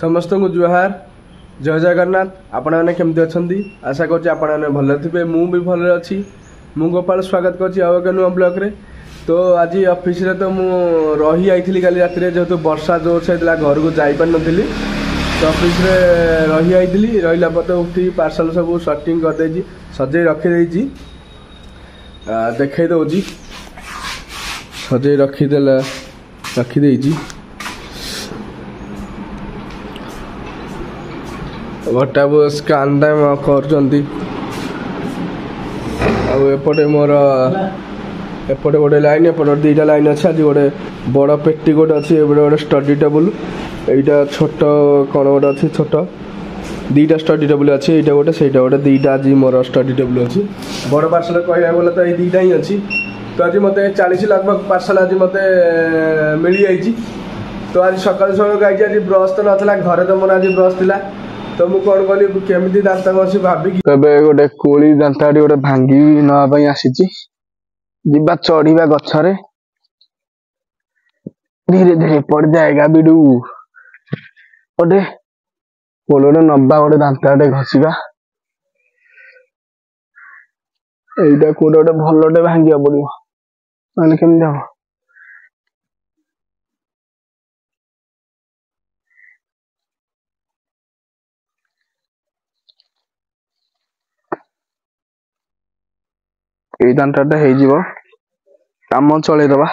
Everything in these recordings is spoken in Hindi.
समस्त को जुहार जय जगन्नाथ। आपण मैंने केमती अच्छा आशा कर भल थे मु भी भल अच्छी मु गोपाल स्वागत कर नुआ ब्लॉक रे। तो आज ऑफिस रे तो मु रही आई काली रात जेहेतु वर्षा जोर से घर को जापार नी तो ऑफिस रे रही आई रहा पर उठी पार्सल सब सर्टिंग करदे सजे रखीदे देखई दौची सजे रखीदे घटा स्कान टाइम करपटे मोर एपटे गोटे लाइन एपटे दुईटा लाइन अच्छे। आज गोटे बड़ पेटी गोटे अच्छी गोटे स्टडी टेबुल यहाँ छोट कौन गोटे अच्छी छोट दुईटा स्टडी टेबुल अच्छी यहाँ गोटे से गोटे दुईटा आज मोर स्टडी टेबुल अच्छी। बड़ पार्सल कह बोले तो ये दुईटा ही अच्छी। तो आज मत 40 लगभग पार्सल आज मत मिल जाइए। तो आज सकाल सकाल गाई आज ब्रश तो नाला घरे तो मोर आज ब्रश थिला तो मुझे कौन कली केमी दांत घसी भाविकी गोटे कोली दांत गोटे भांगी नापी आसी जीवा चढ़ा गछरे धीरे धीरे पड़ जाएगा बिडू गोटे कोलोटे नबा गोटे दांत घसीबा एटा कोटे गोटे भलटे भांगिया पड़ो ना केमती हम ये दांता हो कम चलईदबा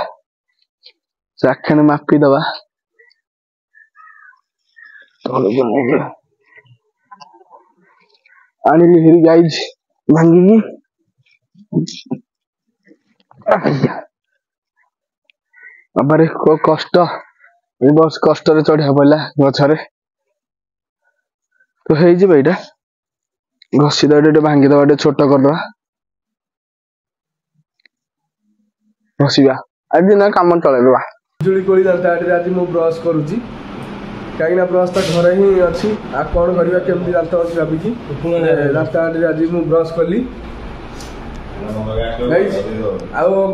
चाखेण मापिदबा आनिली फिर गाइज भांगी बाबारे को कष्ट बहुत कष्ट चढ़ा पड़ा गछरे तो होटा घसीदे भांगीदबा छोट करदबा घसीबा आज ना कम चलईदबा बिजुली कोली दांता आज मु ब्रश करुची कहीं ब्रश तो घर ही अच्छी आ कौन करवा केमती दांत अच्छी भाविकी दांता आज मु ब्रश कली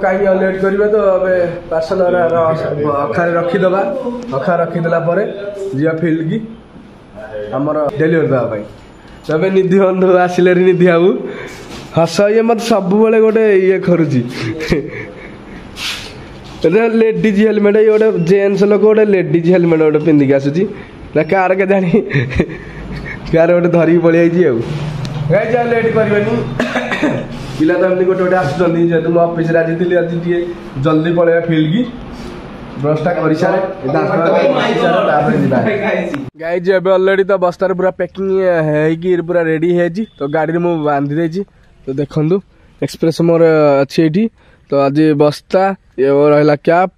कहीं लेट करवा तो पार्सल अखारे रखीदबा अखा रखीदेला जी फिल्ड की आमर डेलीवरी देवाई। तबे निधि बंधु आसिले निधि बाबू हस ये मत सब गोटे ये करुची लेडीज हेलमेट ये गोटे जेन्स लोक गोटे लेडीज हेलमेट गोटे पिंधिक आसूची ना कार के जानी कार गोटे धरिकी पलि जाइए लेट करनी पिला तो एमती गोटे गोटे आसुँच जेहतु मुझे ऑफिस आज थी आज जल्दी पलैया फिल्ड की ब्रशटा कर गाइज अलरेडी तो बस्तार पूरा पैकिंग पूरा रेडी है तो गाड़ी में बांधी देती। तो देखु एक्सप्रेस मोर अच्छी ये तो आज बस्ता ये रहा कैप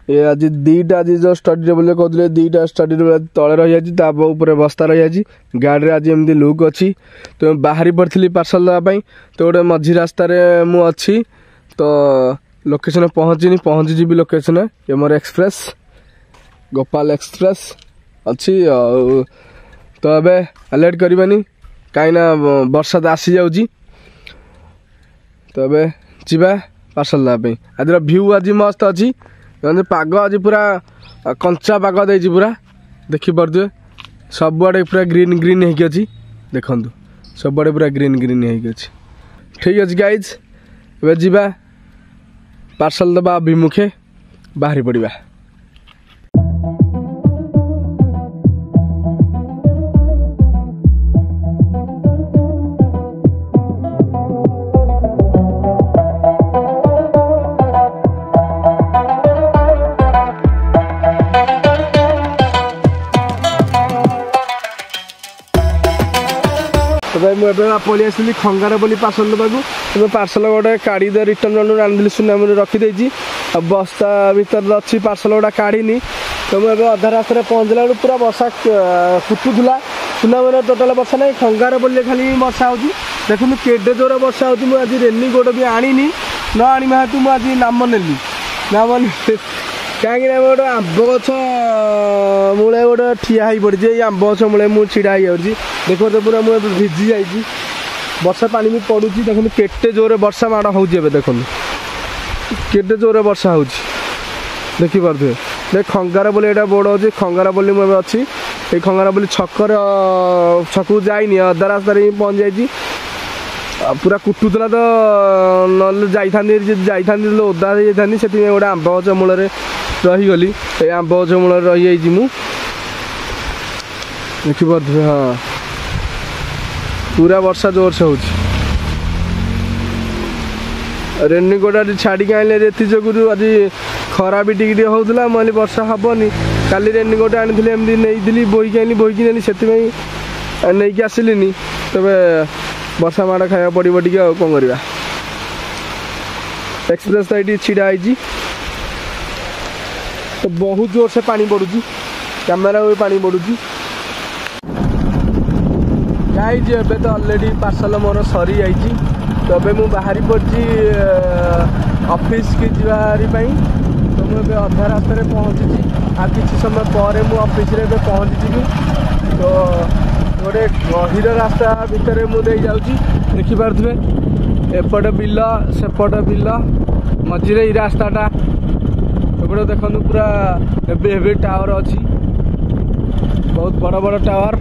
ये आज दीटा आज जो स्टडी टेबुल कहते दीटा स्टडी टेबुल तले रही जापर बस्ता रही गाड़ी आज एमती लुक अच्छी। तो बाहरी पड़ी पार्सल देवाई तो गोटे मझी रास्त मुझी तो लोकेशन पहुँची भी लोकेशन ये मोर एक्सप्रेस गोपाल एक्सप्रेस अच्छी तो अबे लेट करवानी कहीं वर्षा तो आसी जाऊँगी तो अबे जीवा पार्सल देवाई। आज व्यू आज मस्त अच्छी पाग आज पूरा कंचा पाग दे पूरा देखी पारे सबुआड़े पूरा ग्रीन ग्रीन होगी देखु सबुआड़े पूरा ग्रीन ग्रीन होगी। ठीक अच्छे गाइज ए जीवा पार्सल दबा अभिमुखे बाहरी पड़ा। तो भाई मुझे पलि आसली खंगार बोली पार्सल देवाक तो पार्सल गोटे काढ़ी दे रिटर्न आनी सुनामुनी रखीदे बस्ता भर अच्छी पार्सल गोटा काढ़ी तो मुझे अधा रास्त पहुँचला बेलू पूरा वर्षा कुटुला सुनामुनी टोटाल वर्षा ना खंगार बोली खाली वर्षा हो देखो केडे जोर वर्षा हो। आज रेनी कोट भी आनी न आनी हेतु मुझे आज नाम नेली नाम कहीं गोटे आंब गछ मूले गोटे ठिया हो पड़ी आंब गछ मूले मुझे छिड़ा हो देखो तो पूरा मुझे भिजी जाइए वर्षा पानी भी पड़ू देखो केटे जोर वर्षा माड़ हो देखो केटे जोर वर्षा हो देखिपे देख खंगार बोली यहाँ बोर्ड अच्छी खंगार बोली मुझे अच्छी এই ଖଙ୍ଗାରପଲ୍ଲୀ ଛକକୁ ଯାଇନି, ଅଧା ରାସ୍ତାରେ ହିଁ ପହଞ୍ଚି ଯାଇଛି। ପୁରା କୁଟୁଥିଲା ତ, ନହେଲେ ଯାଇଥାନ୍ତି, ଯଦି ଯାଇଥାନ୍ତି ଓଦା ହେଇଯାଇଥାନ୍ତି। ସେଥିପାଇଁ ଗୋଟେ ଆମ୍ବ ଗଛ ମୂଳରେ ରହିଗଲି। ଏଇ ଆମ୍ବ ଗଛ ମୂଳରେ ରହିଯାଇଛି ମୁଁ, ଦେଖିପାରୁଥିବେ। ହଁ, ପୁରା ବର୍ଷା ଜୋରସେ ହେଉଛି। ରେନିକୋଟ ଆଜି ଛାଡ଼ିକି ଆଣିଲେ ଏଥି ଯୋଗୁରୁ ଆଜି ଖରା ବି ଟିକେ ଟିକେ ହେଉଥିଲା। ମୁଁ କହିଲି ବର୍ଷା ହେବନି, କାଲି ରେନିକୋଟ ଆଣିଥିଲି, ଏମିତି ନେଇଥିଲି, ବୋହିକି ନେଲି, ସେଥିପାଇଁ ନେଇକି ଆସିଲିନି। ତେବେ ବର୍ଷା ମାଡ଼ ଖାଇବାକୁ ପଡ଼ିବ ଟିକେ, ଆଉ କ'ଣ କରିବା। ଏକ୍ସପ୍ରେସ୍ ତ ଏଇଠି ଛିଡ଼ା ହେଇଛି, ତ ବହୁତ ଜୋରସେ ପାଣି ପଡ଼ୁଛି, କ୍ୟାମେରା ବି ପାଣି ପଡ଼ୁଛି। ଯାଇଛି ଏବେ ତ ଅଲରେଡ଼ି ପାର୍ସଲ ମୋର ସରିଯାଇଛି। ତ ଏବେ ମୁଁ ବାହାରି ପଡ଼ିଛି ଅଫିସ୍କି ଯିବାରି ପାଇଁ। ତ ମୁଁ ଏବେ ଅଧା ରାସ୍ତାରେ ପହଞ୍ଚିଛି, ଆଉ କିଛି ସମୟ ପରେ ମୁଁ ଅଫିସରେ ଏବେ ପହଞ୍ଚିଯିବି। ତ ଗୋଟେ ଗହିର ରାସ୍ତା ଭିତରେ ମୁଁ ଦେଇ ଯାଉଛି, ଦେଖିପାରୁଥିବେ। ଏପଟେ ବିଲ, ସେପଟେ ବିଲ, ମଝିରେ ଏଇ ରାସ୍ତାଟା। ଏପଟେ ଦେଖନ୍ତୁ ପୁରା ହେଭି ଟାୱାର ଅଛି, ବହୁତ ବଡ଼ ବଡ଼ ଟାୱାର।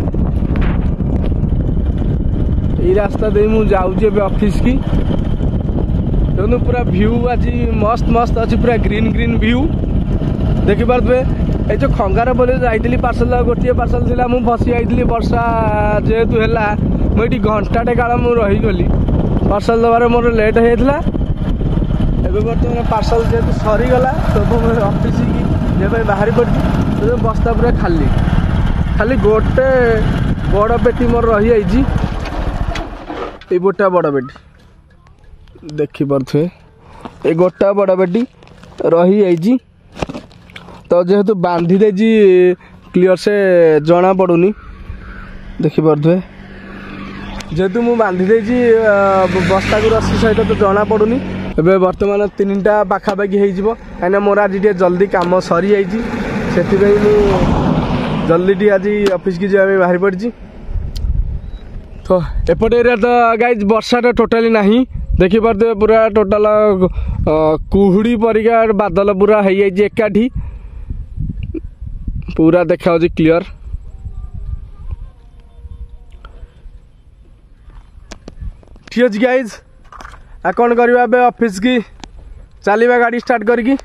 ଏଇ ରାସ୍ତା ଦେଇ ମୁଁ ଯାଉଛି ଏବେ ଅଫିସ୍ କି। ଦେଖନ୍ତୁ ପୁରା ଭ୍ୟୁ ଆଜି ମସ୍ତ ମସ୍ତ ଅଛି, ପୁରା ଗ୍ରୀନ୍ ଗ୍ରୀନ୍ ଭ୍ୟୁ ଦେଖିପାରୁଥିବେ। এই যে ଖଙ୍ଗାରପଲ୍ଲୀ ଯାଇଥିଲି ପାର୍ସଲ, ଗୋଟିଏ ପାର୍ସଲ ଥିଲା, ମୁଁ ଫସି ଯାଇଥିଲି। ବର୍ଷା ଯେହେତୁ ହେଲା, ମୁଁ ଏଠି ଘଣ୍ଟାଟେ କାଳ ମୁଁ ରହିଗଲି। ପାର୍ସଲ ଦେବାରେ ମୋର ଲେଟ୍ ହେଇଯାଇଥିଲା। ଏବେ ବର୍ତ୍ତମାନ ପାର୍ସଲ ଯେହେତୁ ସରିଗଲା, ତ ମୁଁ ଅଫିସକି ଯିବା ପାଇଁ ବାହାରି ପଡ଼ିଛି। ବସ୍ତା ପୁରା ଖାଲି, ଖାଲି ଗୋଟେ ବଡ଼ ପେଟି ମୋର ରହିଯାଇଛି। এই ଗୋଟା ବଡ଼ ପେଟି ଦେଖିପାରୁଥିବେ, এই ଗୋଟା ବଡ଼ ପେଟି ରହିଯାଇଛି। ତ ଯେହେତୁ ବାନ୍ଧି ଦେଇଛି, କ୍ଲିଅର ସେ ଜଣା ପଡ଼ୁନି, ଦେଖିପାରୁଥିବେ। ଯେହେତୁ ମୁଁ ବାନ୍ଧି ଦେଇଛି ବସ୍ତାକୁ ରସି ସହିତ, ତ ଜଣା ପଡ଼ୁନି। ଏବେ ବର୍ତ୍ତମାନ 3ଟା ପାଖାପାଖି ହେଇଯିବ, କାହିଁକିନା ମୋର ଆଜି ଟିକେ ଜଲ୍ଦି କାମ ସରିଯାଇଛି। ସେଥିପାଇଁ ମୁଁ ଜଲ୍ଦି ଟିକେ ଆଜି ଅଫିସକି ଯିବା ପାଇଁ ବାହାରି ପଡ଼ିଛି। ତ ଏପଟେ ଏରିଆ ତ ଗାଇଜ୍ ବର୍ଷାଟା ଟୋଟାଲି ନାହିଁ, ଦେଖିପାରୁଥିବେ। ପୁରା ଟୋଟାଲ କୁହୁଡ଼ି ପରିକା ବାଦଲ ପୁରା ହେଇଯାଇଛି ଏକାଠି, पूरा देखा क्लियर। ठीक अच्छे गाइज, कौन करवा ऑफिस की चलवा गाड़ी स्टार्ट करके।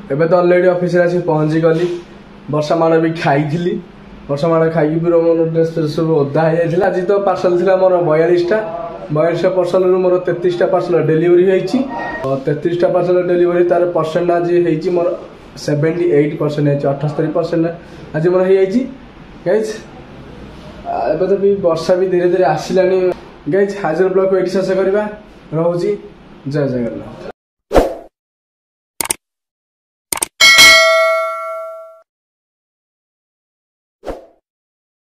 एबे तो ऑलरेडी ऑफिस रे आसी पहुंची गली। वर्षा माड़ भी खाई, वर्षा माड़ खाई मोर ड्रेस फ्रेस सब ओदा हो जाता। आज तो पार्सल थी मोर 42टा पार्सल मोर 33टा पार्सल डेलीवरी होती। 33टा पार्सल डेलीवरी तार परसेंट आज होती मोर 78% 78% आज मोर हो गाइज। एबे तो भी वर्षा भी धीरे धीरे आसलानी गाइज। हाजिर ब्लॉग को ये शेष करवा, रोची जय जगन्नाथ।